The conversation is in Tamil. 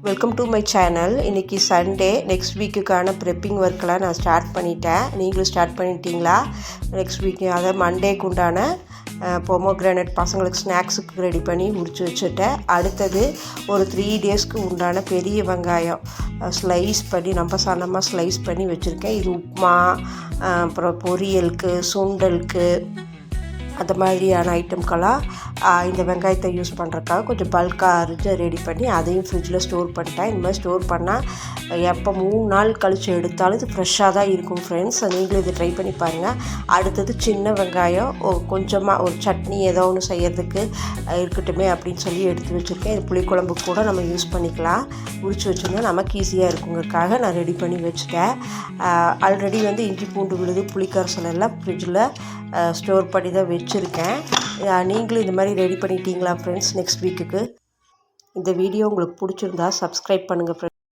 Welcome to my channel. இன்றைக்கி சண்டே. நெக்ஸ்ட் வீக்குக்கான ப்ரெப்பிங் ஒர்க்கெலாம் நான் ஸ்டார்ட் பண்ணிட்டேன். நீங்களும் ஸ்டார்ட் பண்ணிட்டீங்களா? நெக்ஸ்ட் வீக் அதாவது மண்டேக்கு உண்டான பொமோக்ரானட் பசங்களுக்கு ஸ்நாக்ஸுக்கு ரெடி பண்ணி முடிச்சு வச்சுட்டேன். அடுத்தது ஒரு 3 டேஸ்க்கு உண்டான பெரிய வெங்காயம் ஸ்லைஸ் பண்ணி ரொம்ப சன்னமாக ஸ்லைஸ் பண்ணி வச்சுருக்கேன். இது உப்புமா, அப்புறம் பொரியலுக்கு, சுண்டலுக்கு, அந்த மாதிரியான ஐட்டம்க்கெல்லாம் இந்த வெங்காயத்தை யூஸ் பண்ணுறதுக்காக கொஞ்சம் பல்காக அரிஞ்சு ரெடி பண்ணி அதையும் ஃப்ரிட்ஜில் ஸ்டோர் பண்ணிட்டேன். இந்த மாதிரி ஸ்டோர் பண்ணால் எப்போ 3 நாள் கழித்து எடுத்தாலும் இது ஃப்ரெஷ்ஷாக தான் இருக்கும் ஃப்ரெண்ட்ஸ். நீங்களும் இதை ட்ரை பண்ணி பாருங்கள். அடுத்தது சின்ன வெங்காயம் கொஞ்சமாக ஒரு சட்னி ஏதோ ஒன்று செய்கிறதுக்கு இருக்கட்டுமே அப்படின்னு சொல்லி எடுத்து வச்சுருக்கேன். இது புளிக்குழம்புக்கு கூட நம்ம யூஸ் பண்ணிக்கலாம். உரிச்சு வச்சுருந்தா நமக்கு ஈஸியாக இருக்குங்கிறதுக்காக நான் ரெடி பண்ணி வச்சுட்டேன். ஆல்ரெடி இஞ்சி பூண்டு விழுது புளிக்கரைசல் எல்லாம் ஃப்ரிட்ஜில் ஸ்டோர் பண்ணி தான் வச்சுருக்கேன். நீங்களும் இந்த மாதிரி ரெடி பண்ணிட்டீங்களா ஃப்ரெண்ட்ஸ்? நெக்ஸ்ட் வீக்குக்கு இந்த வீடியோ உங்களுக்கு பிடிச்சிருந்தா சப்ஸ்கிரைப் பண்ணுங்கள் ஃப்ரெண்ட்ஸ்.